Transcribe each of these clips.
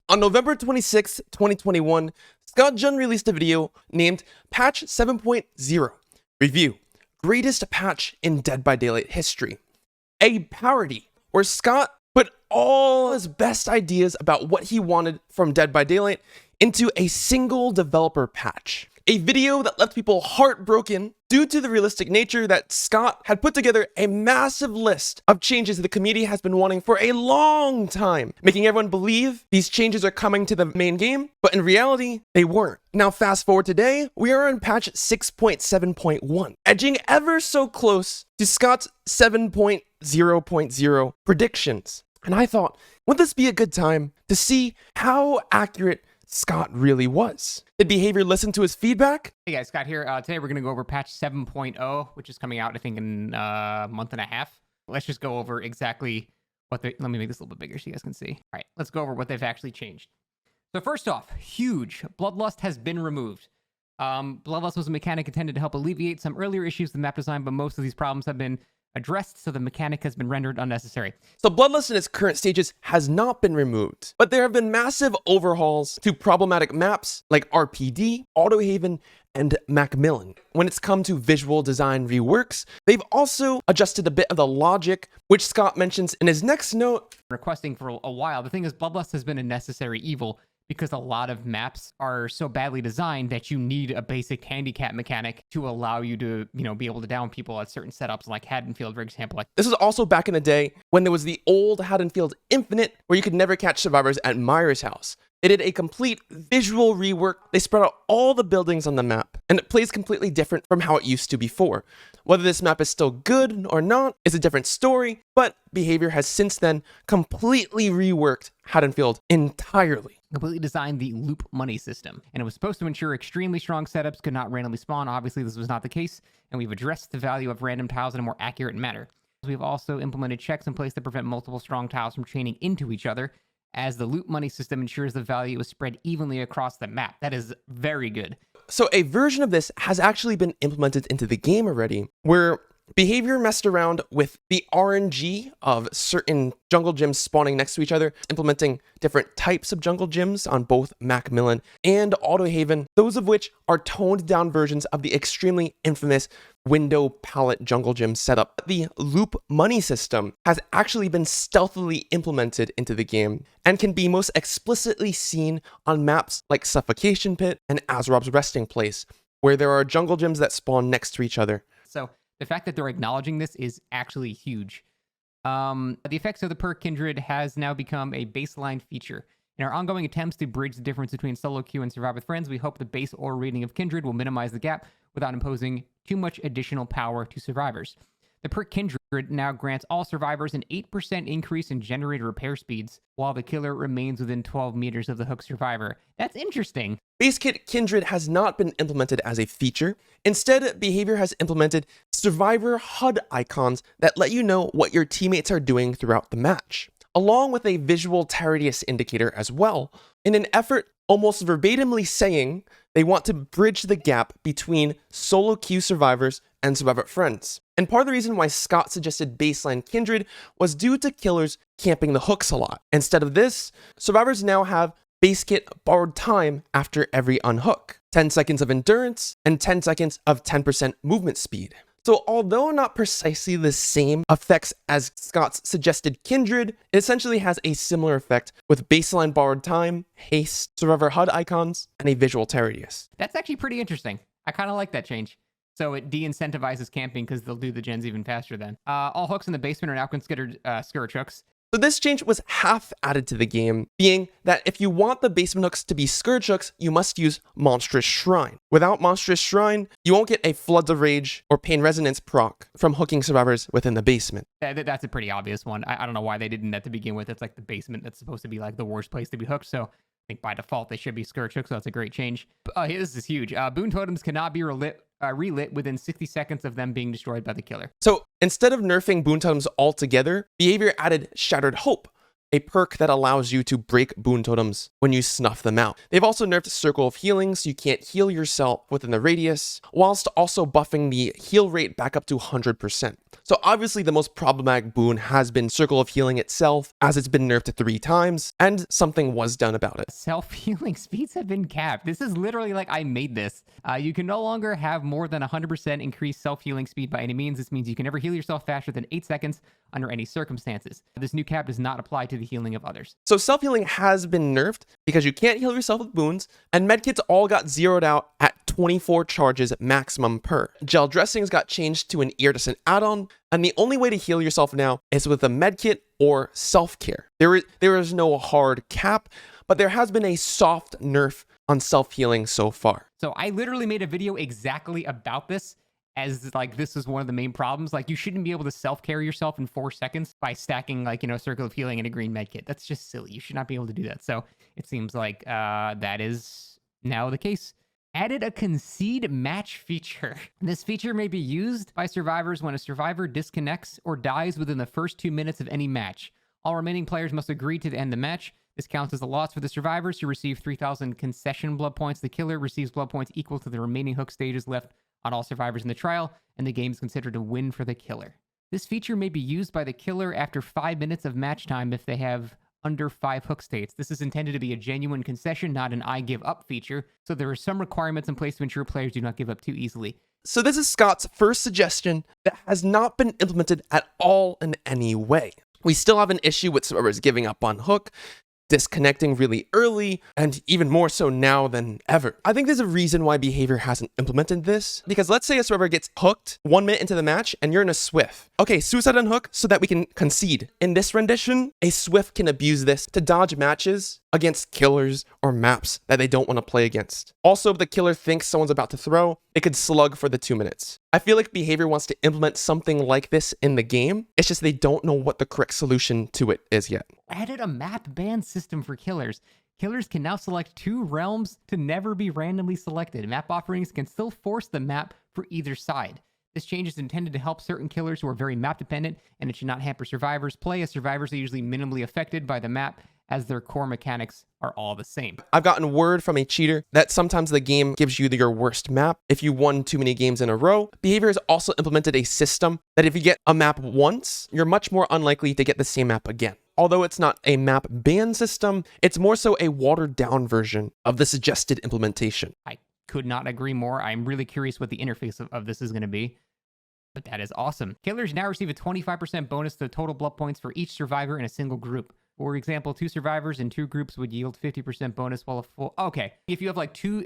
On November 26, 2021, Scott Jun released a video named Patch 7.0 Review, Greatest Patch in Dead by Daylight History. A parody where Scott put all his best ideas about what he wanted from Dead by Daylight into a single developer patch. A video that left people heartbroken due to the realistic nature that Scott had put together a massive list of changes the community has been wanting for a long time, making everyone believe these changes are coming to the main game, but in reality, they weren't. Now fast forward today, we are on patch 6.7.1, edging ever so close to Scott's 7.0.0 predictions. And I thought, would this be a good time to see how accurate Scott really was? Did Behavior listen to his feedback? Hey guys, Scott here. Today we're going to go over patch 7.0, which is coming out, I think, in a month and a half. Let's just go over exactly what they... Let me make this a little bit bigger so you guys can see. All right, let's go over what they've actually changed. So first off, huge. Bloodlust has been removed. Bloodlust was a mechanic intended to help alleviate some earlier issues with the map design, but most of these problems have been addressed, so the mechanic has been rendered unnecessary. So Bloodlust in its current stages has not been removed, but there have been massive overhauls to problematic maps like RPD, Autohaven, and Macmillan. When it's come to visual design reworks, they've also adjusted a bit of the logic, which Scott mentions in his next note. Requesting for a while. The thing is, Bloodlust has been a necessary evil because a lot of maps are so badly designed that you need a basic handicap mechanic to allow you to, be able to down people at certain setups, like Haddonfield, for example. This was also back in the day when there was the old Haddonfield Infinite, where you could never catch survivors at Myra's house. They did a complete visual rework. They spread out all the buildings on the map, and it plays completely different from how it used to before. Whether this map is still good or not is a different story, but Behavior has since then completely reworked Haddonfield entirely. Completely designed the loop money system, and it was supposed to ensure extremely strong setups could not randomly spawn. Obviously, this was not the case, and we've addressed the value of random tiles in a more accurate manner. We've also implemented checks in place that prevent multiple strong tiles from chaining into each other, as the loop money system ensures the value is spread evenly across the map. That is very good. So a version of this has actually been implemented into the game already, where Behavior messed around with the RNG of certain jungle gyms spawning next to each other, implementing different types of jungle gyms on both Macmillan and Autohaven, those of which are toned down versions of the extremely infamous window palette jungle gym setup. The loop money system has actually been stealthily implemented into the game and can be most explicitly seen on maps like Suffocation Pit and Azrob's Resting Place, where there are jungle gyms that spawn next to each other. So the fact that they're acknowledging this is actually huge. The effects of the perk Kindred has now become a baseline feature. In our ongoing attempts to bridge the difference between solo queue and survive with friends, we hope the base or rating of Kindred will minimize the gap without imposing too much additional power to survivors. The perk Kindred now grants all survivors an 8% increase in generator repair speeds, while the killer remains within 12 meters of the hooked survivor. That's interesting. Basekit Kindred has not been implemented as a feature. Instead, Behavior has implemented survivor HUD icons that let you know what your teammates are doing throughout the match, along with a visual TRTS indicator as well, in an effort almost verbatimly saying they want to bridge the gap between solo queue survivors and survivor friends. And part of the reason why Scott suggested baseline Kindred was due to killers camping the hooks a lot. Instead of this, survivors now have Basekit borrowed time after every unhook, 10 seconds of endurance, and 10 seconds of 10% movement speed. So although not precisely the same effects as Scott's suggested Kindred, it essentially has a similar effect with baseline borrowed time, haste, survivor HUD icons, and a visual TRTS. That's actually pretty interesting. I kind of like that change. So it de-incentivizes camping because they'll do the gens even faster then. All hooks in the basement are now considered Scourge hooks. So this change was half added to the game, being that if you want the basement hooks to be Scourge hooks, you must use Monstrous Shrine. Without Monstrous Shrine, you won't get a Floods of Rage or Pain Resonance proc from hooking survivors within the basement. That's a pretty obvious one. I don't know why they didn't that to begin with. It's like the basement that's supposed to be like the worst place to be hooked, so I think by default they should be Scourge hooks, so that's a great change. This is huge. Boon totems cannot be relit within 60 seconds of them being destroyed by the killer. So instead of nerfing Boon totems altogether, Behavior added Shattered Hope, a perk that allows you to break Boon totems when you snuff them out. They've also nerfed Circle of Healing so you can't heal yourself within the radius, whilst also buffing the heal rate back up to 100%. So obviously the most problematic boon has been Circle of Healing itself, as it's been nerfed 3 times, and something was done about it. Self-healing speeds have been capped. This is literally like I made this. You can no longer have more than 100% increased self-healing speed by any means. This means you can never heal yourself faster than 8 seconds under any circumstances. This new cap does not apply to the healing of others. So self-healing has been nerfed because you can't heal yourself with boons, and medkits all got zeroed out at 24 charges maximum per. Gel dressings got changed to an iridescent add-on, and the only way to heal yourself now is with a medkit or self-care. There is no hard cap, but there has been a soft nerf on self-healing so far. So I literally made a video exactly about this, as like this is one of the main problems. Like you shouldn't be able to self-care yourself in 4 seconds by stacking like, Circle of Healing and a green medkit. That's just silly. You should not be able to do that. So it seems like that is now the case. Added a Concede match feature. This feature may be used by survivors when a survivor disconnects or dies within the first 2 minutes of any match. All remaining players must agree to end the match. This counts as a loss for the survivors who receive 3,000 concession blood points. The killer receives blood points equal to the remaining hook stages left on all survivors in the trial, and the game is considered a win for the killer. This feature may be used by the killer after 5 minutes of match time if they have under 5 hook states. This is intended to be a genuine concession, not an I give up feature, so there are some requirements in place to ensure players do not give up too easily. So this is Scott's first suggestion that has not been implemented at all in any way. We still have an issue with survivors giving up on hook, disconnecting really early, and even more so now than ever. I think there's a reason why behavior hasn't implemented this, because let's say a survivor gets hooked 1 minute into the match and you're in a SWF. Okay, suicide on hook so that we can concede. In this rendition, a SWF can abuse this to dodge matches against killers or maps that they don't want to play against. Also, if the killer thinks someone's about to throw, it could slug for the 2 minutes. I feel like behavior wants to implement something like this in the game. It's just they don't know what the correct solution to it is yet. Added a map ban system for killers. Killers can now select 2 realms to never be randomly selected. Map offerings can still force the map for either side. This change is intended to help certain killers who are very map dependent, and it should not hamper survivors' play, as survivors are usually minimally affected by the map, as their core mechanics are all the same. I've gotten word from a cheater that sometimes the game gives you your worst map if you won too many games in a row. Behavior has also implemented a system that if you get a map once, you're much more unlikely to get the same map again. Although it's not a map ban system, it's more so a watered down version of the suggested implementation. I could not agree more. I'm really curious what the interface of this is going to be. But that is awesome. Killers now receive a 25% bonus to total blood points for each survivor in a single group. For example, 2 survivors in 2 groups would yield 50% bonus, while a full... Okay, if you have like two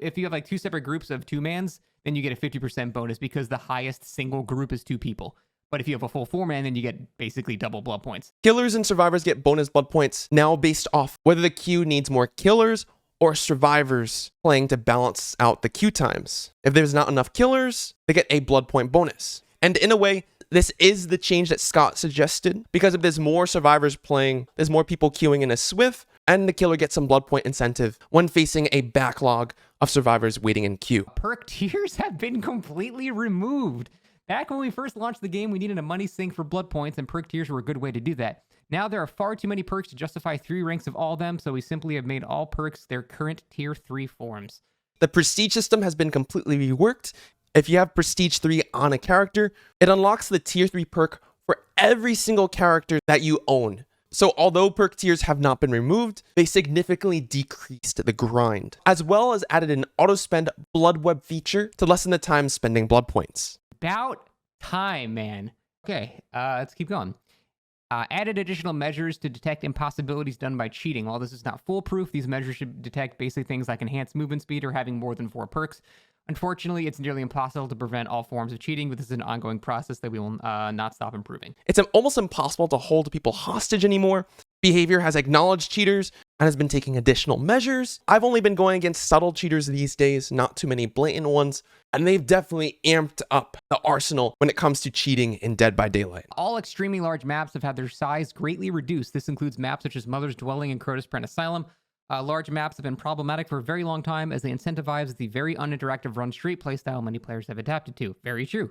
separate groups of 2-mans, then you get a 50% bonus because the highest single group is 2 people. But if you have a full 4-man, then you get basically double blood points. Killers and survivors get bonus blood points now based off whether the queue needs more killers or survivors playing to balance out the queue times. If there's not enough killers, they get a blood point bonus. And in a way, this is the change that Scott suggested, because if there's more survivors playing, there's more people queuing in a SWF, and the killer gets some blood point incentive when facing a backlog of survivors waiting in queue. Perk tiers have been completely removed. Back when we first launched the game, we needed a money sink for blood points, and perk tiers were a good way to do that. Now there are far too many perks to justify 3 ranks of all of them, so we simply have made all perks their current tier 3 forms. The prestige system has been completely reworked. If you have prestige 3 on a character, it unlocks the tier 3 perk for every single character that you own. So although perk tiers have not been removed, they significantly decreased the grind, as well as added an auto-spend blood web feature to lessen the time spending blood points. About time, man. Okay, let's keep going. Added additional measures to detect impossibilities done by cheating. While this is not foolproof, these measures should detect basic things like enhanced movement speed or having more than 4 perks. Unfortunately, it's nearly impossible to prevent all forms of cheating, but this is an ongoing process that we will not stop improving. It's almost impossible to hold people hostage anymore. Behavior has acknowledged cheaters and has been taking additional measures. I've only been going against subtle cheaters these days, not too many blatant ones, and they've definitely amped up the arsenal when it comes to cheating in Dead by Daylight. All extremely large maps have had their size greatly reduced. This includes maps such as Mother's Dwelling and Crotus Brent Asylum. Large maps have been problematic for a very long time as they incentivize the very uninteractive run straight playstyle many players have adapted to. Very true.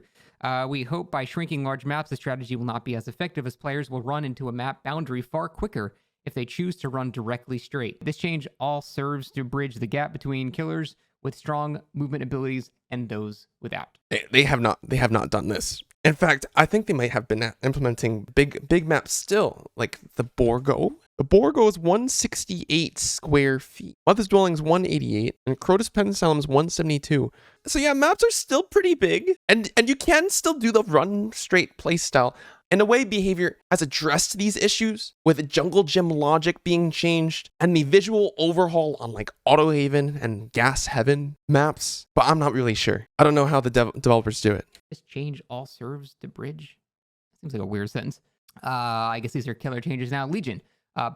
We hope by shrinking large maps, the strategy will not be as effective as players will run into a map boundary far quicker if they choose to run directly straight. This change all serves to bridge the gap between killers with strong movement abilities and those without. They have not done this. In fact, I think they might have been implementing big maps still, like the Borgo. The Borgo is 168 square feet. Mother's Dwelling is 188, and Crotus Pensellum is 172. So yeah, maps are still pretty big, and you can still do the run straight playstyle. In a way, Behavior has addressed these issues with Jungle Gym logic being changed and the visual overhaul on like Auto Haven and Gas Heaven maps, but I'm not really sure. I don't know how the developers do it. This change all serves to bridge. Seems like a weird sentence. I guess these are killer changes now. Legion.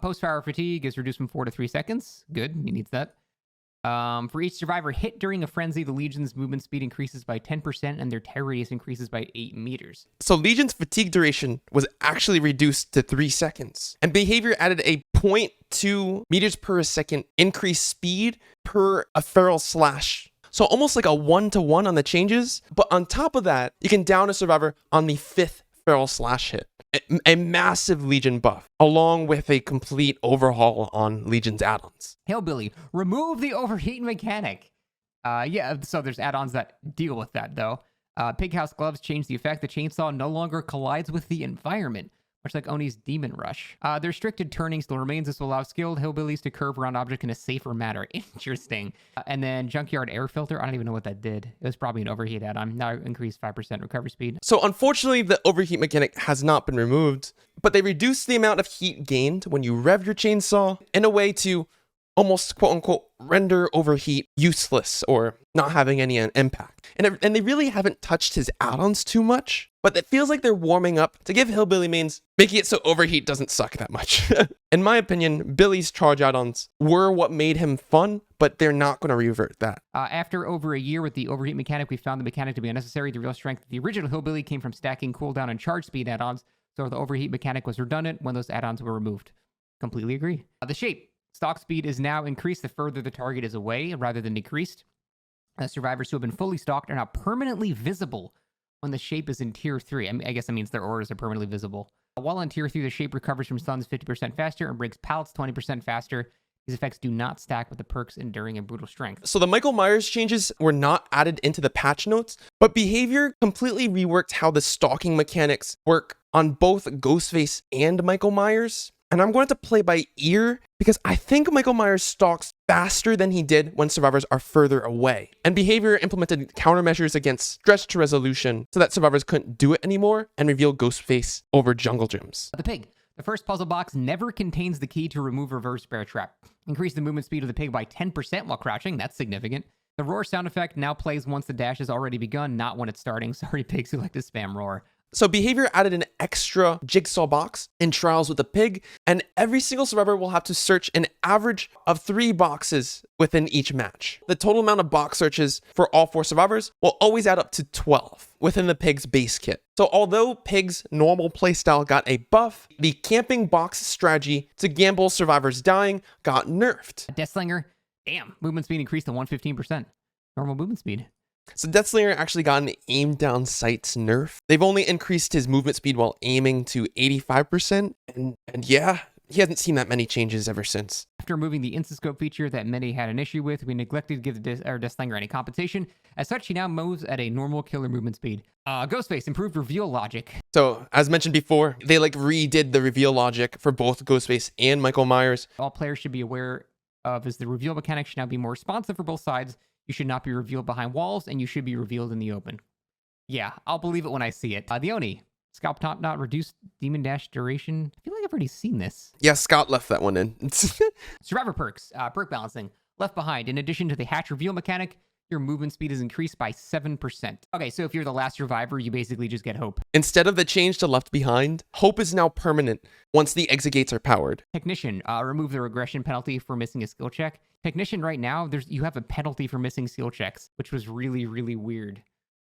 Post-fire fatigue is reduced from 4 to 3 seconds. Good, he needs that. For each survivor hit during a frenzy, the Legion's movement speed increases by 10% and their tear radius increases by 8 meters. So Legion's fatigue duration was actually reduced to 3 seconds. And Behavior added a 0.2 meters per second increased speed per a feral slash. So almost like a 1-to-1 on the changes. But on top of that, you can down a survivor on the 5th feral slash hit. A massive Legion buff, along with a complete overhaul on Legion's add-ons. Hillbilly, remove the overheat mechanic. Yeah, so there's add-ons that deal with that, though. Pig House Gloves change the effect. The chainsaw no longer collides with the environment, much like Oni's Demon Rush. The restricted turning still remains. This will allow skilled hillbillies to curve around objects in a safer manner. Interesting. And then Junkyard Air Filter. I don't even know what that did. It was probably an overheat add-on. Now increased 5% recovery speed. So unfortunately, the overheat mechanic has not been removed, but they reduced the amount of heat gained when you rev your chainsaw in a way to almost quote-unquote render overheat useless or not having any impact. And they really haven't touched his add-ons too much, but it feels like they're warming up to give Hillbilly mains, making it so overheat doesn't suck that much. In my opinion, Billy's charge add-ons were what made him fun, but they're not going to revert that. After over a year with the overheat mechanic, we found the mechanic to be unnecessary. The real strength of the original Hillbilly came from stacking cooldown and charge speed add-ons, so the overheat mechanic was redundant when those add-ons were removed. Completely agree. The shape. Stock speed is now increased the further the target is away rather than decreased. Survivors who have been fully stalked are now permanently visible when the shape is in tier 3. I guess that means their auras are permanently visible. While in tier 3, the shape recovers from stuns 50% faster and breaks pallets 20% faster. These effects do not stack with the perks Enduring and Brutal Strength. So the Michael Myers changes were not added into the patch notes, but Behavior completely reworked how the stalking mechanics work on both Ghostface and Michael Myers. And I'm going to play by ear because I think Michael Myers stalks faster than he did when survivors are further away. And Behavior implemented countermeasures against stretch to resolution so that survivors couldn't do it anymore and reveal Ghostface over jungle gyms. The pig. The first puzzle box never contains the key to remove reverse bear trap. Increase the movement speed of the pig by 10% while crouching. That's significant. The roar sound effect now plays once the dash has already begun, not when it's starting. Sorry, pigs who like to spam roar. So Behavior added an extra jigsaw box in Trials with the Pig, and every single survivor will have to search an average of 3 boxes within each match. The total amount of box searches for all 4 survivors will always add up to 12 within the Pig's base kit. So although Pig's normal playstyle got a buff, the camping box strategy to gamble survivors dying got nerfed. Deathslinger, damn, movement speed increased to 115%. Normal movement speed. So Deathslinger actually got an aim down sights nerf. They've only increased his movement speed while aiming to 85%. And yeah, he hasn't seen that many changes ever since. After removing the Instascope feature that many had an issue with, we neglected to give Deathslinger any compensation. As such, he now moves at a normal killer movement speed. Ghostface improved reveal logic. So, as mentioned before, they redid the reveal logic for both Ghostface and Michael Myers. All players should be aware of is the reveal mechanic should now be more responsive for both sides. You should not be revealed behind walls, and you should be revealed in the open. Yeah, I'll believe it when I see it. The Oni. Scalp Top Knot reduced Demon Dash duration. I feel like I've already seen this. Yeah, Scott left that one in. Survivor perks. Perk balancing. Left behind. In addition to the hatch reveal mechanic, your movement speed is increased by 7%. Okay, so if you're the last survivor, you basically just get Hope. Instead of the change to Left Behind, Hope is now permanent once the exit gates are powered. Technician. Remove the regression penalty for missing a skill check. Technician, right now, you have a penalty for missing skill checks, which was really, really weird.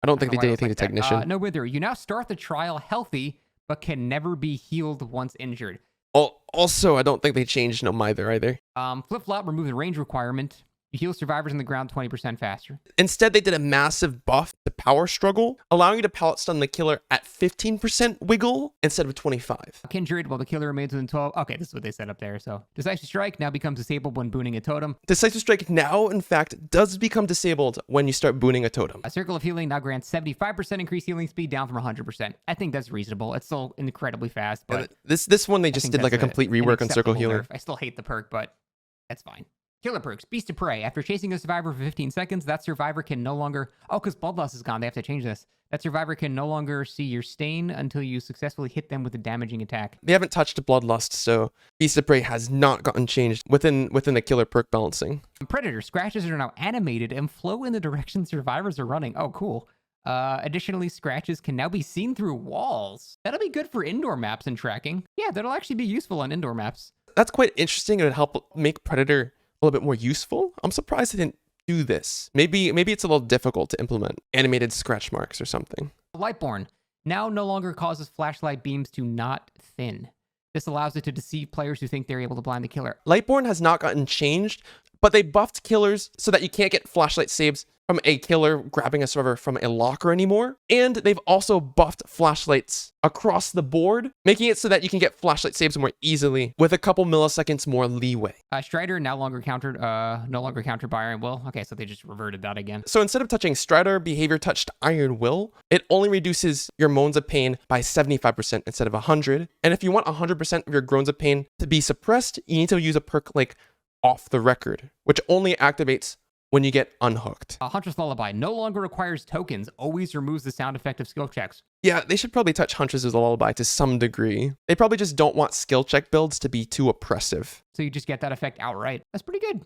I don't think they did anything to Technician. No, Wither. You now start the trial healthy, but can never be healed once injured. Also, I don't think they changed No Mither either. Flip-flop, remove the range requirement. You heal survivors on the ground 20% faster. Instead, they did a massive buff to power struggle, allowing you to pallet stun the killer at 15% wiggle instead of 25. Kindred, while the killer remains within 12. Okay, this is what they said up there. So Decisive Strike now becomes disabled when booning a totem. Decisive Strike now, in fact, does become disabled when you start booning a totem. A Circle of Healing now grants 75% increased healing speed, down from 100%. I think that's reasonable. It's still incredibly fast, but this one they just did like a complete rework on Circle Healing. I still hate the perk, but that's fine. Killer perks. Beast of Prey. After chasing a survivor for 15 seconds, that survivor can no longer... Oh, because Bloodlust is gone. They have to change this. That survivor can no longer see your stain until you successfully hit them with a damaging attack. They haven't touched Bloodlust, so Beast of Prey has not gotten changed within the killer perk balancing. Predator. Scratches are now animated and flow in the direction survivors are running. Oh, cool. Additionally, scratches can now be seen through walls. That'll be good for indoor maps and tracking. Yeah, that'll actually be useful on indoor maps. That's quite interesting. It would help make Predator a little bit more useful. I'm surprised they didn't do this. Maybe it's a little difficult to implement animated scratch marks or something. Lightborn now no longer causes flashlight beams to not thin. This allows it to deceive players who think they're able to blind the killer. Lightborn has not gotten changed, but they buffed killers so that you can't get flashlight saves from a killer grabbing a survivor from a locker anymore. And they've also buffed flashlights across the board, making it so that you can get flashlight saves more easily with a couple milliseconds more leeway. Stridor no longer countered by Iron Will. Okay, so they just reverted that again. So instead of touching Stridor, behavior touched Iron Will. It only reduces your moans of pain by 75% instead of 100. And if you want 100% of your groans of pain to be suppressed, you need to use a perk like Off the Record, which only activates when you get unhooked. Huntress Lullaby no longer requires tokens, always removes the sound effect of skill checks. Yeah, they should probably touch Huntress's Lullaby to some degree. They probably just don't want skill check builds to be too oppressive. So you just get that effect outright. That's pretty good.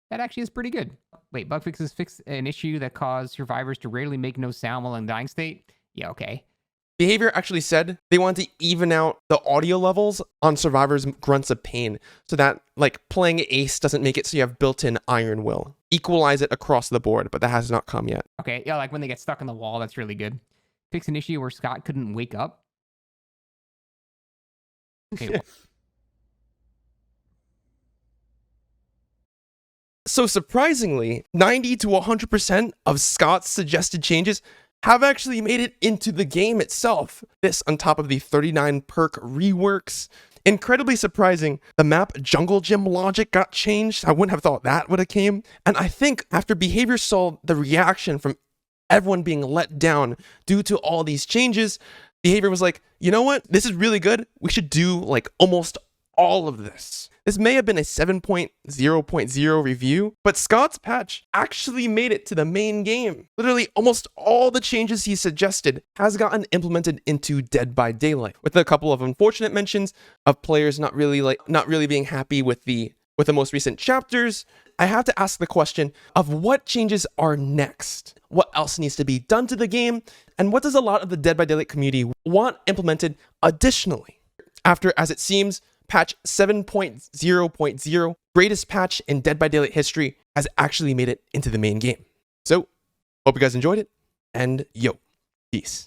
That actually is pretty good. Wait, bug fixes fix an issue that caused survivors to rarely make no sound while in dying state? Yeah, okay. Behavior actually said they wanted to even out the audio levels on survivors' grunts of pain so that, like, playing Ace doesn't make it so you have built-in Iron Will. Equalize it across the board, but that has not come yet. Okay, yeah, like when they get stuck on the wall, that's really good. Fix an issue where Scott couldn't wake up. Okay. So surprisingly, 90 to 100% of Scott's suggested changes have actually made it into the game itself. This on top of the 39 perk reworks. Incredibly surprising, the map Jungle Gym logic got changed. I wouldn't have thought that would have came. And I think after behavior saw the reaction from everyone being let down due to all these changes, behavior was like, you know what? This is really good. We should do like almost all of this. This may have been a 7.0.0 review, but Scott's patch actually made it to the main game. Literally almost all the changes he suggested has gotten implemented into Dead by Daylight, with a couple of unfortunate mentions of players not really being happy with the most recent chapters. I have to ask the question of what changes are next? What else needs to be done to the game? And what does a lot of the Dead by Daylight community want implemented additionally? After, as it seems, patch 7.0.0, greatest patch in Dead by Daylight history, has actually made it into the main game. So, hope you guys enjoyed it, and yo, peace.